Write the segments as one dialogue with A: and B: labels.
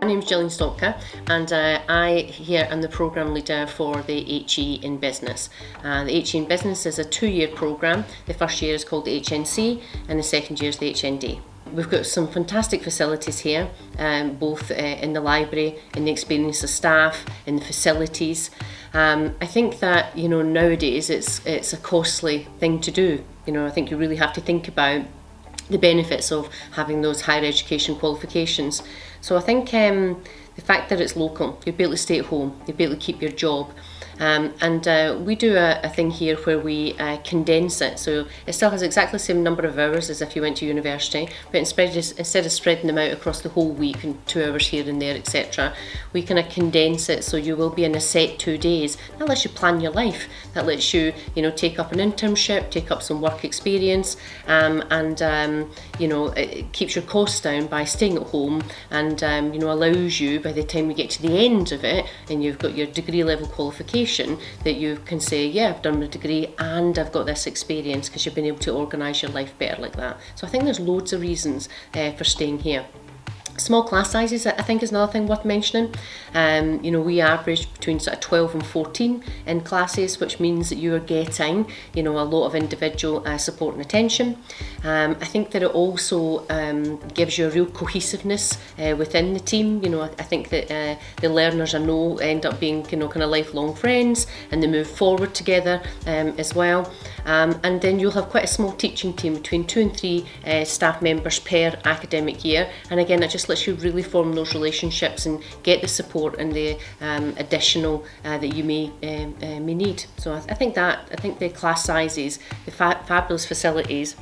A: name's Gillian Stopka, and I here am the programme leader for the HE in Business. The HE in Business is a 2-year programme. The first year is called the HNC and the second year is the HND. We've got some fantastic facilities here, both in the library, in the experience of staff, in the facilities. I think that nowadays it's a costly thing to do. I think you really have to think about the benefits of having those higher education qualifications. So I think the fact that it's local, you'll be able to stay at home, you'll be able to keep your job. We do a thing here where we condense it, so it still has exactly the same number of hours as if you went to university, but instead of spreading them out across the whole week and 2 hours here and there, etc., we kind of condense it so you will be in a set 2 days. That lets you plan your life, that lets you take up an internship, take up some work experience, it keeps your costs down by staying at home, and allows you, by the time you get to the end of it and you've got your degree level qualification, that you can say, yeah, I've done my degree and I've got this experience, because you've been able to organise your life better like that. So I think there's loads of reasons for staying here. Small class sizes, I think, is another thing worth mentioning. We average between sort of 12 and 14 in classes, which means that you are getting, a lot of individual support and attention. I think that it also gives you a real cohesiveness within the team. I think that the learners end up being, kind of lifelong friends, and they move forward together as well. And then you'll have quite a small teaching team, between 2 and 3 staff members per academic year. And again, it just lets you really form those relationships and get the support and the additional that you may need. So I think the class sizes, the fabulous facilities,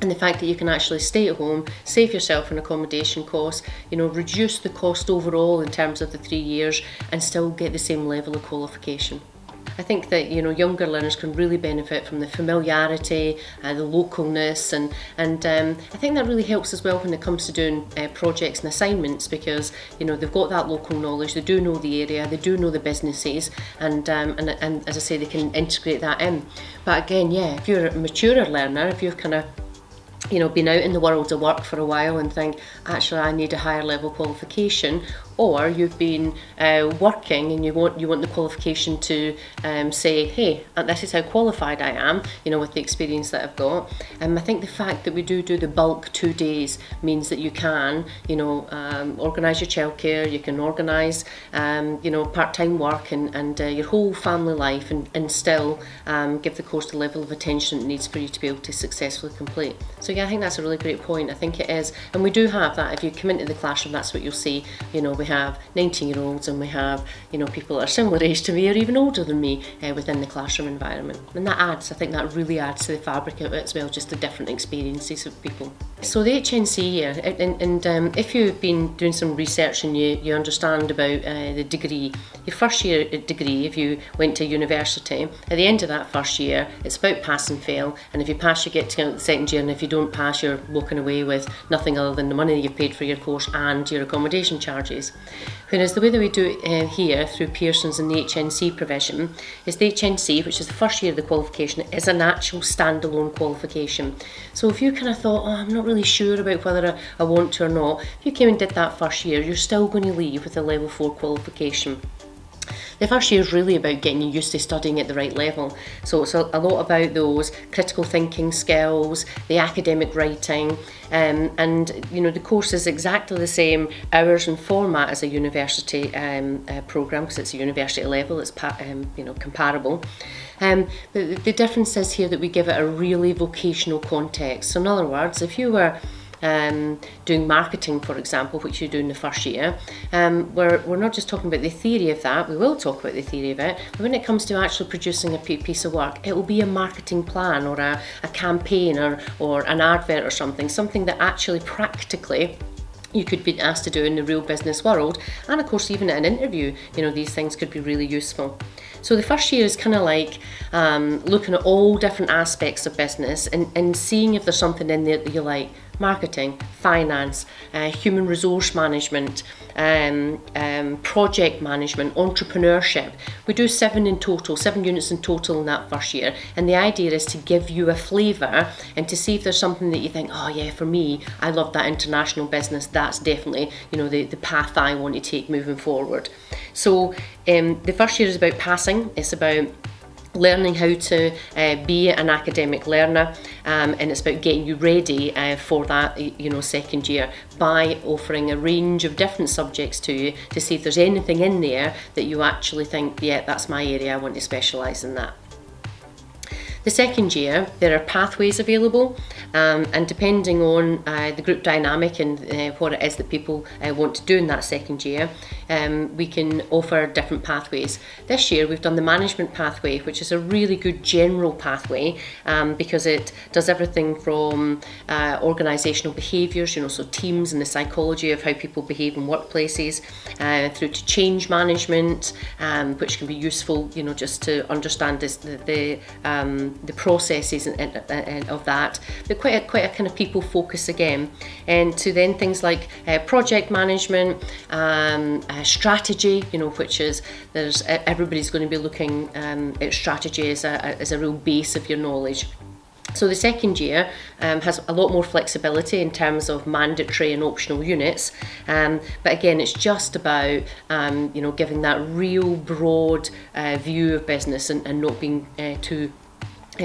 A: and the fact that you can actually stay at home, save yourself an accommodation cost, reduce the cost overall in terms of the 3 years, and still get the same level of qualification. I think that younger learners can really benefit from the familiarity, the localness, and I think that really helps as well when it comes to doing projects and assignments, because they've got that local knowledge, they do know the area, they do know the businesses, and as I say, they can integrate that in. But again, yeah, if you're a maturer learner, if you've kind of been out in the world of work for a while and think, actually I need a higher level qualification, or you've been working and you want the qualification to say, hey, this is how qualified I am, with the experience that I've got. I think the fact that we do the bulk 2 days means that you can, organise your childcare, you can organise, part-time work and your whole family life, and still give the course the level of attention it needs for you to be able to successfully complete. So yeah, I think that's a really great point. I think it is, and we do have that. If you come into the classroom, that's what you'll see. We have 19-year-olds, and we have people that are similar age to me or even older than me within the classroom environment, and that adds, I think that really adds to the fabric of it as well, just the different experiences of people. So the HNC here, and if you've been doing some research and you understand about the degree, your first year degree, if you went to university, at the end of that first year, it's about pass and fail, and if you pass, you get to the second year, and if you don't pass, you're walking away with nothing other than the money that you've paid for your course and your accommodation charges. Whereas the way that we do it here through Pearson's and the HNC provision is the HNC, which is the first year of the qualification, is an actual standalone qualification. So if you kind of thought, I'm not really sure about whether I want to or not, if you came and did that first year, you're still going to leave with a level 4 qualification. The first year is really about getting you used to studying at the right level. So it's a lot about those critical thinking skills, the academic writing, and the course is exactly the same hours and format as a university programme, because it's a university level, it's comparable. But the difference is here that we give it a really vocational context. So in other words, if you were doing marketing, for example, which you do in the first year, we're not just talking about the theory of that. We will talk about the theory of it, but when it comes to actually producing a piece of work, it will be a marketing plan or a campaign or an advert or something that actually practically you could be asked to do in the real business world, and of course even at an interview, these things could be really useful. So the first year is kind of like looking at all different aspects of business and seeing if there's something in there that you like. marketing, finance, human resource management, project management, entrepreneurship. We do 7 units in total in that first year, and the idea is to give you a flavour and to see if there's something that you think, oh yeah, for me, I love that international business, that's definitely, you know, the path I want to take moving forward. So the first year is about passing, it's about learning how to be an academic learner, and it's about getting you ready for that, you know, second year by offering a range of different subjects to you to see if there's anything in there that you actually think, yeah, that's my area, I want to specialise in that. The second year, there are pathways available, and depending on the group dynamic and what it is that people want to do in that second year, we can offer different pathways. This year we've done the management pathway, which is a really good general pathway, because it does everything from organisational behaviours, you know, so teams and the psychology of how people behave in workplaces, through to change management, which can be useful, you know, just to understand the processes of that, but quite a kind of people focus again, and to then things like project management, strategy, you know, which is everybody's going to be looking at strategy as a real base of your knowledge. So the second year has a lot more flexibility in terms of mandatory and optional units, but again, it's just about you know, giving that real broad view of business and not being too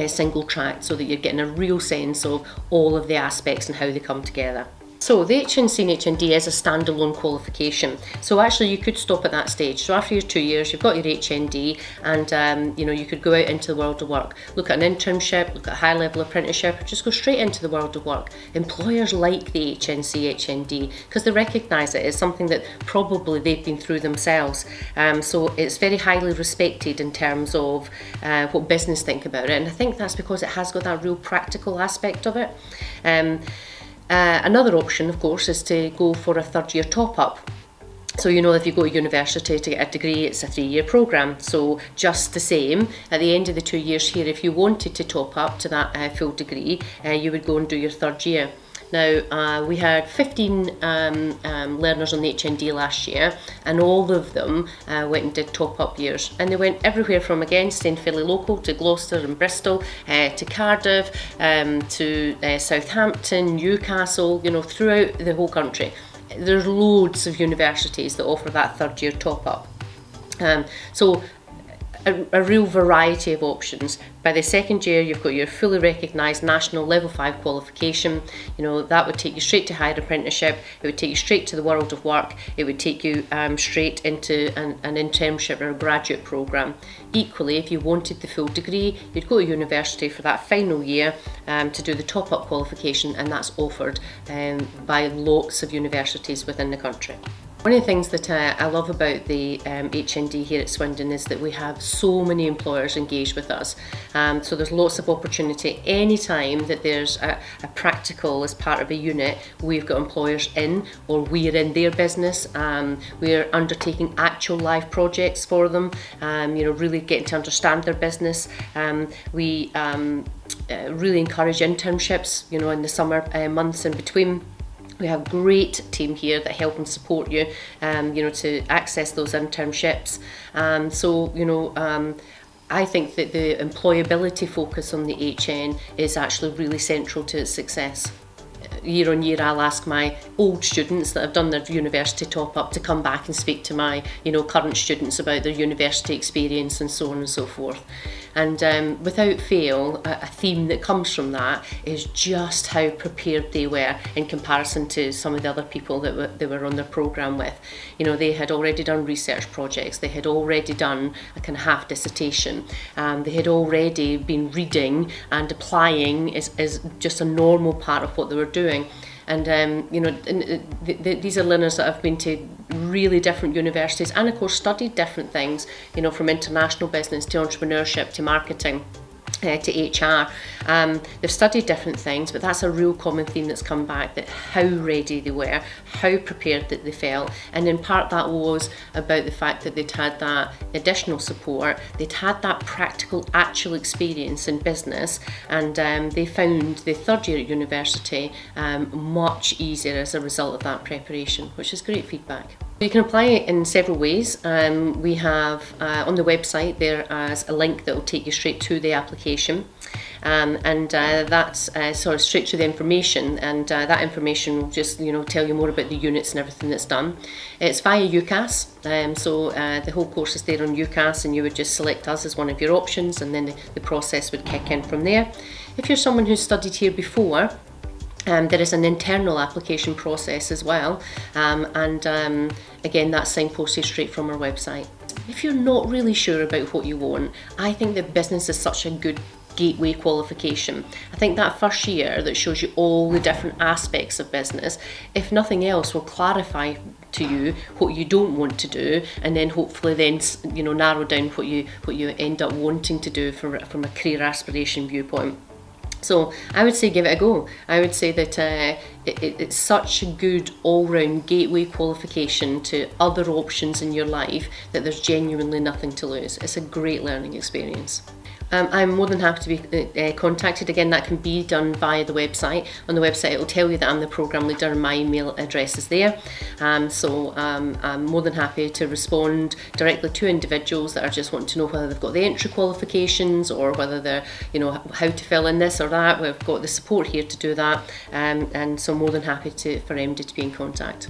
A: single tracked, so that you're getting a real sense of all of the aspects and how they come together. So the HNC and HND is a standalone qualification. So actually you could stop at that stage. So after your 2 years, you've got your HND, and you know, you could go out into the world of work, look at an internship, look at a high level apprenticeship, or just go straight into the world of work. Employers like the HNC, HND because they recognise it as something that probably they've been through themselves. So it's very highly respected in terms of what business think about it, and I think that's because it has got that real practical aspect of it. Another option, of course, is to go for a third year top-up. So, you know, if you go to university to get a degree, it's a 3-year programme. So just the same, at the end of the 2 years here, if you wanted to top up to that full degree, you would go and do your third year. Now, we had 15 learners on the HND last year, and all of them went and did top-up years. And they went everywhere from, again, staying fairly local, to Gloucester and Bristol, to Cardiff, to Southampton, Newcastle, you know, throughout the whole country. There's loads of universities that offer that third year top-up. So a real variety of options. By the second year, you've got your fully recognised national level 5 qualification. You know, that would take you straight to higher apprenticeship, it would take you straight to the world of work, it would take you straight into an internship or a graduate programme. Equally, if you wanted the full degree, you'd go to university for that final year to do the top-up qualification, and that's offered by lots of universities within the country. One of the things that I love about the HND here at Swindon is that we have so many employers engaged with us. So there's lots of opportunity. Anytime that there's a practical as part of a unit, we've got employers in, or we're in their business. We're undertaking actual live projects for them, you know, really getting to understand their business. We really encourage internships, you know, in the summer months in between. We have a great team here that help and support you, you know, to access those internships. So, you know, I think that the employability focus on the HN is actually really central to its success. Year on year, I'll ask my old students that have done their university top-up to come back and speak to my, you know, current students about their university experience and so on and so forth. And without fail, a theme that comes from that is just how prepared they were in comparison to some of the other people that they were on their programme with. You know, they had already done research projects, they had already done a kind of half dissertation, they had already been reading and applying as just a normal part of what they were doing. And you know, these are learners that have been to really different universities and of course studied different things, you know, from international business to entrepreneurship to marketing. to HR. They've studied different things, but that's a real common theme that's come back, that how ready they were, how prepared that they felt, and in part that was about the fact that they'd had that additional support, they'd had that practical actual experience in business, and they found the third year at university much easier as a result of that preparation, which is great feedback. You can apply it in several ways. We have on the website there as a link that will take you straight to the application, and that's sort of straight to the information, and that information will just tell you more about the units and everything that's done. It's via UCAS, so the whole course is there on UCAS, and you would just select us as one of your options, and then the process would kick in from there. If you're someone who's studied here before, there is an internal application process as well, and again that's signposted straight from our website. If you're not really sure about what you want, I think that business is such a good gateway qualification. I think that first year that shows you all the different aspects of business, if nothing else, will clarify to you what you don't want to do, and then hopefully then narrow down what you end up wanting to do from a career aspiration viewpoint. So I would say give it a go. I would say that it's such a good all-round gateway qualification to other options in your life that there's genuinely nothing to lose. It's a great learning experience. I'm more than happy to be contacted. Again, that can be done via the website. On the website it will tell you that I'm the programme leader and my email address is there. So I'm more than happy to respond directly to individuals that are just wanting to know whether they've got the entry qualifications, or whether they're, how to fill in this or that. We've got the support here to do that, and so more than happy for MD to be in contact.